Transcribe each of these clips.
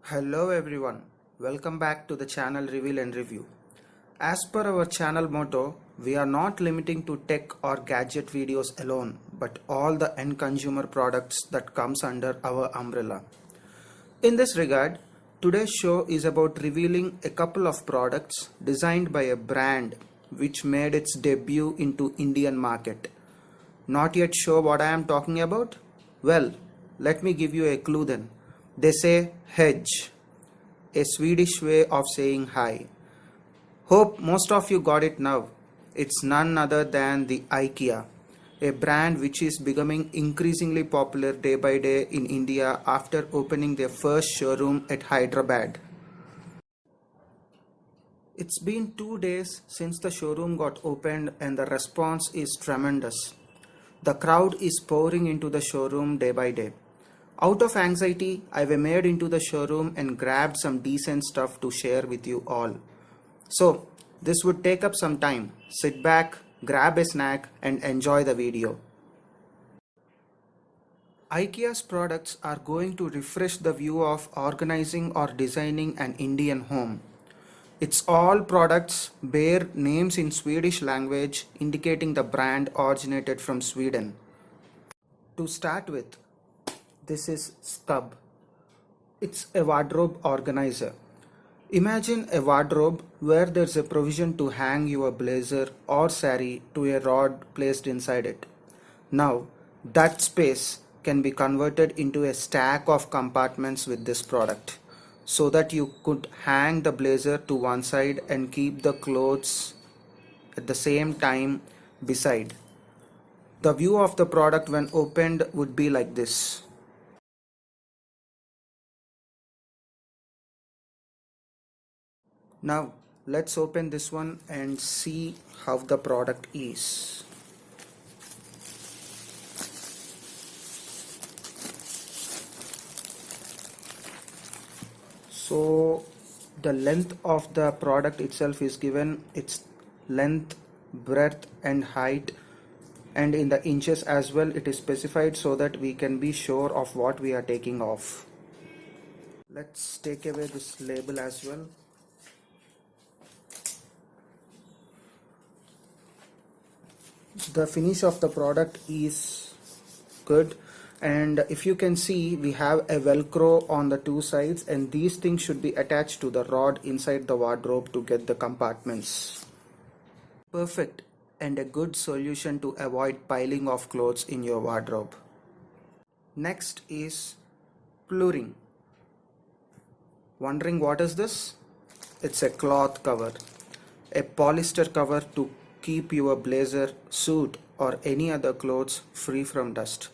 Hello everyone, welcome back to the channel Reveal and Review. As per our channel motto, we are not limiting to tech or gadget videos alone, but all the end consumer products that comes under our umbrella. In this regard, today's show is about revealing a couple of products designed by a brand which made its debut into Indian market. Not yet sure what I am talking about? Well, let me give you a clue then. They say hedge, a Swedish way of saying hi. Hope most of you got it now. It's none other than the Ikea, a brand which is becoming increasingly popular day by day in India after opening their first showroom at Hyderabad. It's been 2 days since the showroom got opened and the response is tremendous. The crowd is pouring into the showroom day by day. Out of anxiety, I made into the showroom and grabbed some decent stuff to share with you all. So, this would take up some time. Sit back, grab a snack and enjoy the video. IKEA's products are going to refresh the view of organizing or designing an Indian home. Its all products bear names in Swedish language indicating the brand originated from Sweden. To start with, this is Stub. It's a wardrobe organizer. Imagine a wardrobe where there's a provision to hang your blazer or sari to a rod placed inside it. Now, that space can be converted into a stack of compartments with this product so that you could hang the blazer to one side and keep the clothes at the same time beside. The view of the product when opened would be like this. Now let's open this one and see how the product is. So the length of the product itself is given, its length, breadth and height, and in the inches as well it is specified so that we can be sure of what we are taking off. Let's take away this label as well. The finish of the product is good, and if you can see, we have a velcro on the two sides and these things should be attached to the rod inside the wardrobe to get the compartments. Perfect, and a good solution to avoid piling of clothes in your wardrobe. Next is pluring. Wondering what is this? It's a cloth cover, a polyester cover to keep your blazer, suit or any other clothes free from dust.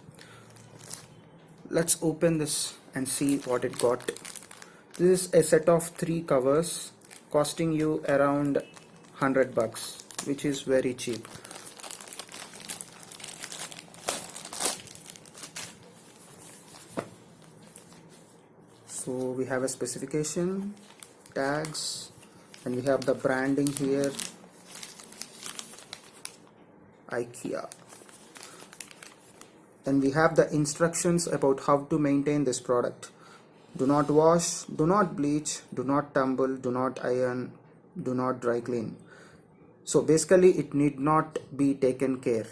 Let's open this and see what it got. This is a set of 3 covers costing you around $100, which is very cheap. So we have a specification, tags, and we have the branding here, IKEA. Then we have the instructions about how to maintain this product. Do not wash, do not bleach, do not tumble, do not iron, do not dry clean. So basically it need not be taken care.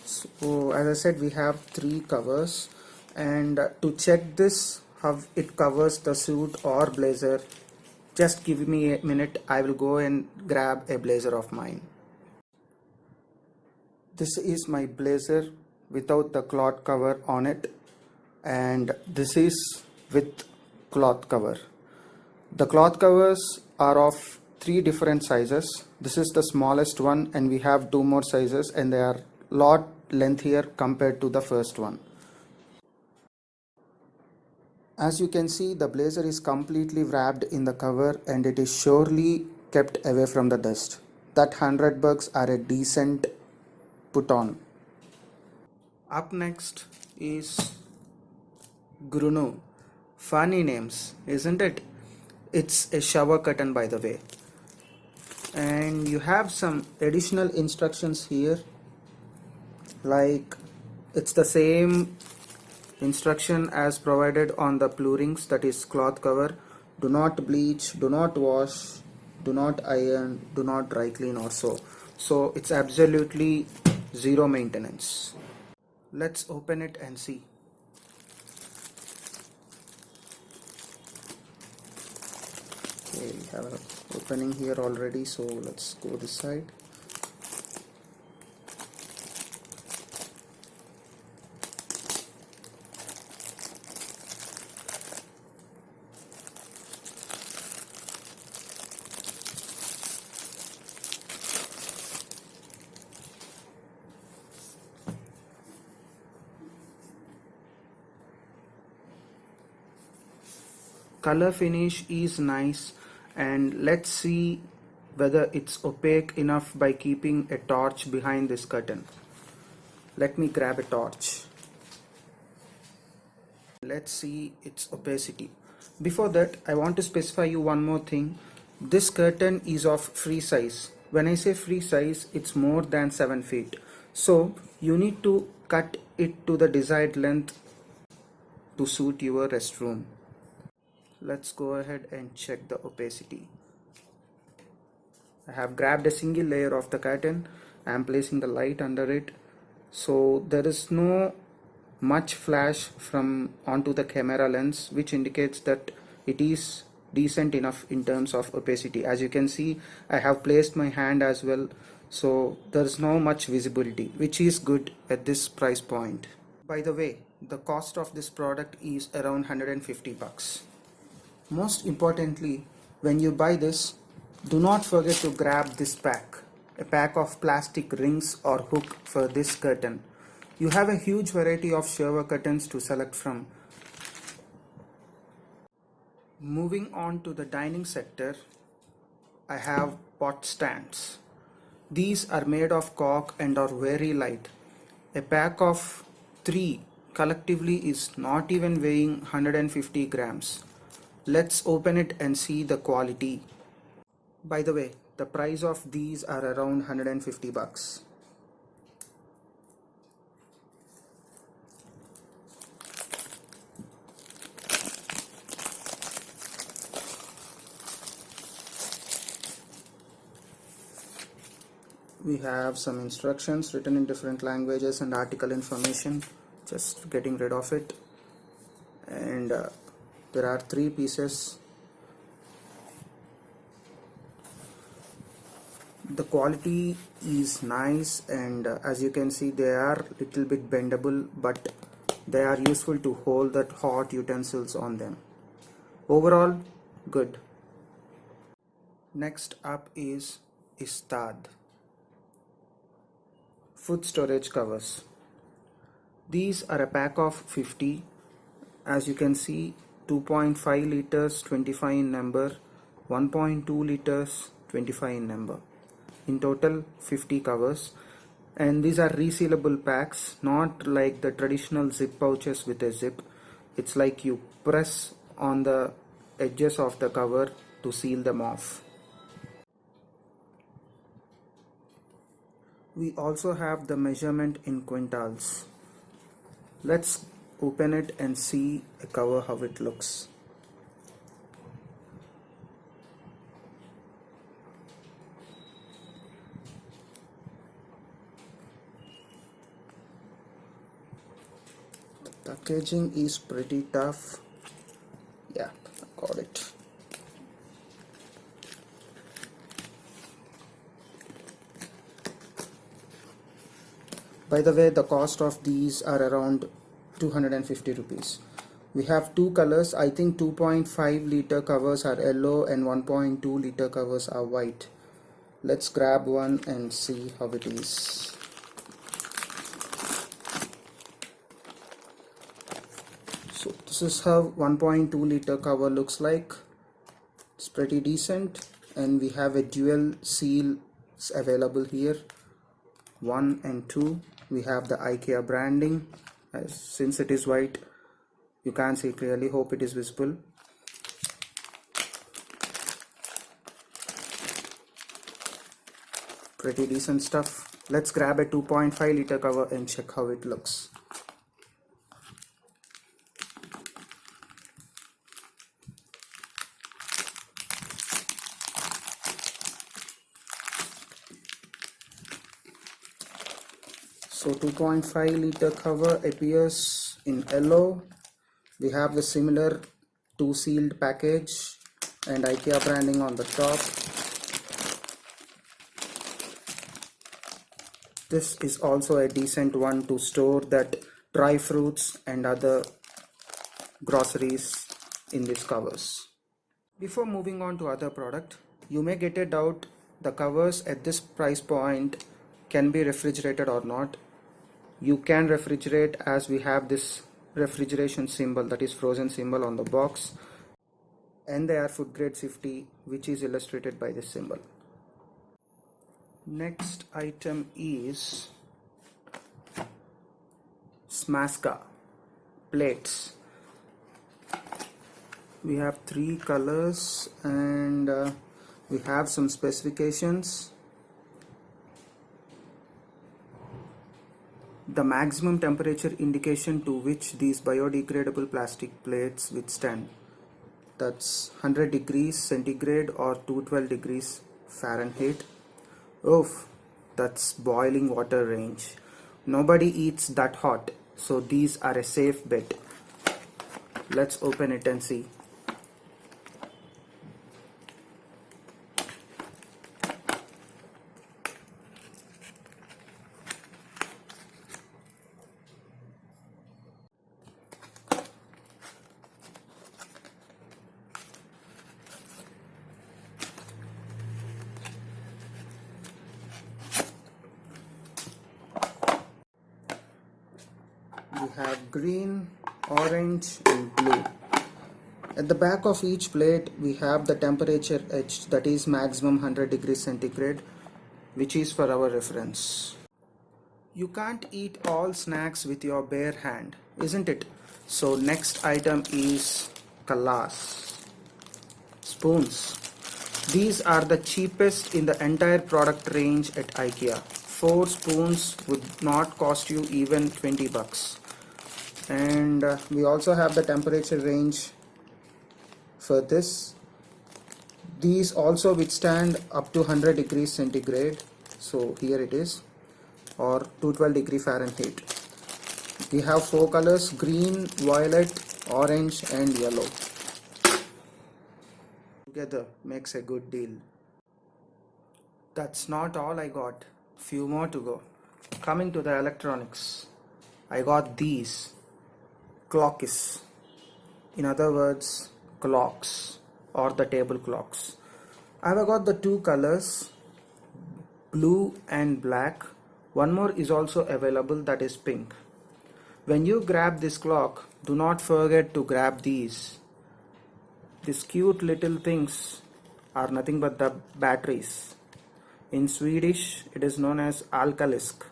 So as I said, we have 3 covers, and to check this how it covers the suit or blazer, just give me a minute, I will go and grab a blazer of mine. This is my blazer without the cloth cover on it, and this is with cloth cover. The cloth covers are of 3 different sizes. This is the smallest one and we have 2 more sizes and they are lot lengthier compared to the first one. As you can see, the blazer is completely wrapped in the cover and it is surely kept away from the dust. That $100 are a decent put on. Up next is Gruno. Funny names, isn't it? It's a shower curtain, by the way. And you have some additional instructions here, like it's the same instruction as provided on the Plurings, that is cloth cover. Do not bleach, do not wash, do not iron, do not dry clean or sew. So it's absolutely zero maintenance. Let's open it and see. Okay, we have an opening here already, so let's go this side. Color finish is nice, and let's see whether it's opaque enough by keeping a torch behind this curtain. Let me grab a torch. Let's see its opacity. Before that, I want to specify you one more thing. This curtain is of free size. When I say free size, it's more than 7 feet. So you need to cut it to the desired length to suit your restroom. Let's go ahead and check the opacity. I have grabbed a single layer of the curtain. I am placing the light under it, so there is no much flash from onto the camera lens, which indicates that it is decent enough in terms of opacity. As you can see, I have placed my hand as well, so there is no much visibility, which is good at this price point. By the way, the cost of this product is around 150 bucks. Most importantly, when you buy this, do not forget to grab this pack, a pack of plastic rings or hook for this curtain. You have a huge variety of shower curtains to select from. Moving on to the dining sector, I have pot stands. These are made of cork and are very light. A pack of 3 collectively is not even weighing 150 grams. Let's open it and see the quality. By the way, the price of these are around 150 bucks. We have some instructions written in different languages and article information. Just getting rid of it. And there are 3 pieces. The quality is nice, and as you can see, they are little bit bendable, but they are useful to hold that hot utensils on them. Overall, good. Next up is Istad food storage covers. These are a pack of 50. As you can see, 2.5 liters 25 in number, 1.2 liters 25 in number. In total 50 covers, and these are resealable packs, not like the traditional zip pouches with a zip. It's like you press on the edges of the cover to seal them off. We also have the measurement in quintals. Let's open it and see a cover how it looks. The packaging is pretty tough. Yeah, I got it. By the way, the cost of these are around 250 rupees. We have 2 colors. I think 2.5 liter covers are yellow and 1.2 liter covers are white. Let's grab one and see how it is. So this is how 1.2 liter cover looks like. It's pretty decent, and we have a dual seal available here, 1 and 2. We have the Ikea branding. Since it is white, you can't see clearly. Hope it is visible. Pretty decent stuff. Let's grab a 2.5 liter cover and check how it looks. So 2.5 liter cover appears in yellow. We have the similar 2 sealed package and Ikea branding on the top. This is also a decent one to store that dry fruits and other groceries in these covers. Before moving on to other product, you may get a doubt the covers at this price point can be refrigerated or not. You can refrigerate, as we have this refrigeration symbol, that is frozen symbol on the box, and they are food grade safety, which is illustrated by this symbol. Next item is Smaska plates. We have 3 colors and we have some specifications. The maximum temperature indication to which these biodegradable plastic plates withstand. That's 100 degrees centigrade or 212 degrees Fahrenheit. Oof, that's boiling water range. Nobody eats that hot, so these are a safe bet. Let's open it and see. We have green, orange and blue. At the back of each plate we have the temperature etched, that is maximum 100 degrees centigrade, which is for our reference. You can't eat all snacks with your bare hand, isn't it? So next item is kalas. Spoons. These are the cheapest in the entire product range at Ikea. 4 spoons would not cost you even 20 bucks. And we also have the temperature range for this. These also withstand up to 100 degrees centigrade. So here it is, or 212 degree Fahrenheit. We have 4 colors: green, violet, orange and yellow. Together makes a good deal. That's not all I got. Few more to go. Coming to the electronics, I got these clockes. In other words, clocks or the table clocks. I've got the 2 colors, blue and black. One more is also available, that is pink. When you grab this clock, do not forget to grab these. These cute little things are nothing but the batteries. In Swedish, it is known as alkalisk.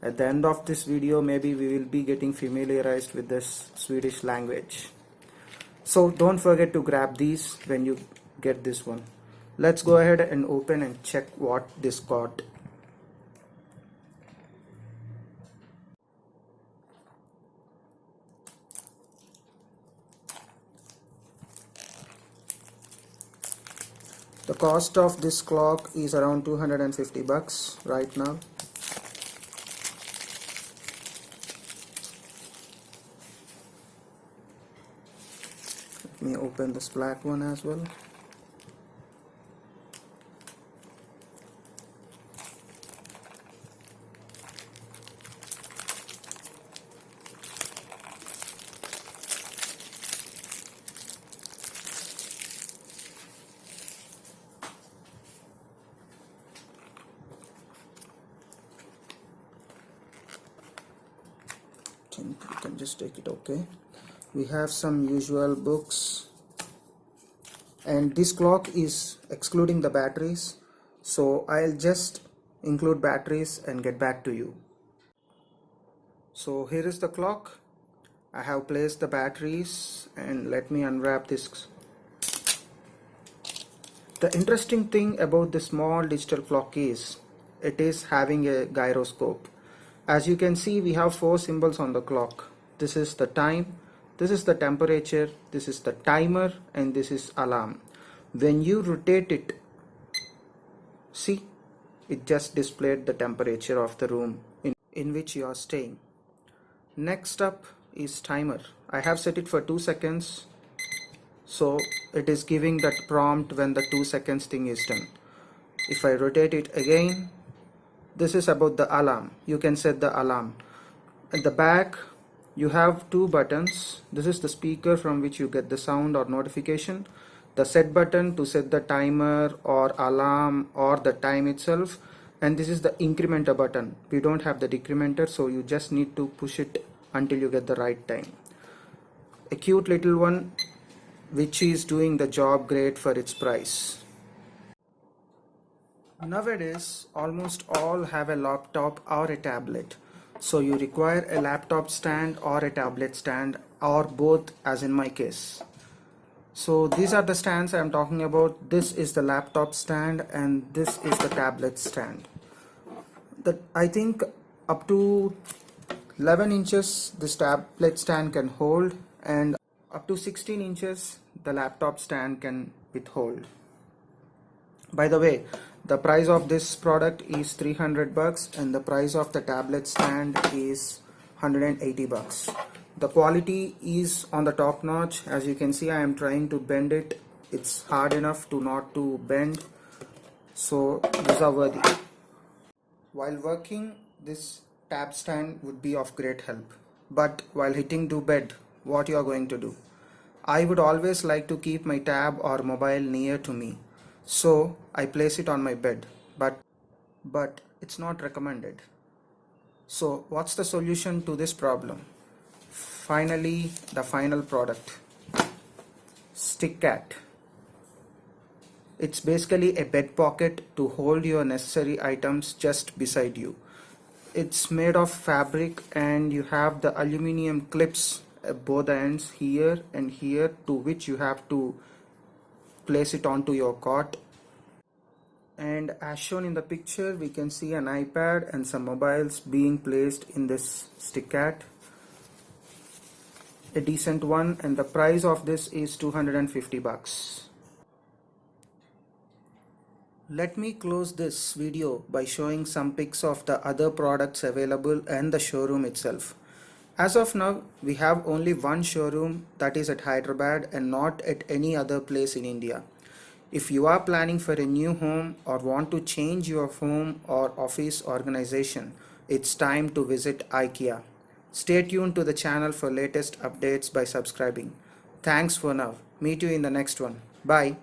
At the end of this video, maybe we will be getting familiarized with this Swedish language. So don't forget to grab these when you get this one. Let's go ahead and open and check what this got. The cost of this clock is around 250 bucks right now. Let me open this black one as well. You can just take it. Okay, we have some usual books, and this clock is excluding the batteries, so I'll just include batteries and get back to you. So here is the clock. I have placed the batteries, and let me unwrap this. The interesting thing about the small digital clock is it is having a gyroscope. As you can see, we have four symbols on the clock. This is the time, this is the temperature, this is the timer, and this is alarm. When you rotate it, see, it just displayed the temperature of the room in which you are staying. Next up is timer. I have set it for 2 seconds, so it is giving that prompt when the 2 seconds thing is done. If I rotate it again, this is about the alarm. You can set the alarm. At the back, you have two buttons. This is the speaker from which you get the sound or notification. The set button to set the timer or alarm or the time itself. And this is the incrementer button. We don't have the decrementer, so you just need to push it until you get the right time. A cute little one which is doing the job great for its price. Nowadays, almost all have a laptop or a tablet. So you require a laptop stand or a tablet stand or both, as in my case. So these are the stands I am talking about. This is the laptop stand and this is the tablet stand. I think up to 11 inches this tablet stand can hold, and up to 16 inches the laptop stand can withhold. By the way, the price of this product is 300 bucks and the price of the tablet stand is 180 bucks. The quality is on the top notch. As you can see, I am trying to bend it. It's hard enough to not to bend, so these are worthy. While working, this tab stand would be of great help. But while hitting to bed, what you are going to do? I would always like to keep my tab or mobile near to me. So I place it on my bed, but it's not recommended. So what's the solution to this problem? Finally, the final product, StickCat. It's basically a bed pocket to hold your necessary items just beside you. It's made of fabric and you have the aluminum clips at both ends, here and here, to which you have to place it onto your cot. And as shown in the picture, we can see an iPad and some mobiles being placed in this StickCat. A decent one, and the price of this is 250 bucks. Let me close this video by showing some pics of the other products available and the showroom itself. As of now, we have only one showroom, that is at Hyderabad, and not at any other place in India. If you are planning for a new home or want to change your home or office organization, it's time to visit Ikea. Stay tuned to the channel for latest updates by subscribing. Thanks for now. Meet you in the next one. Bye.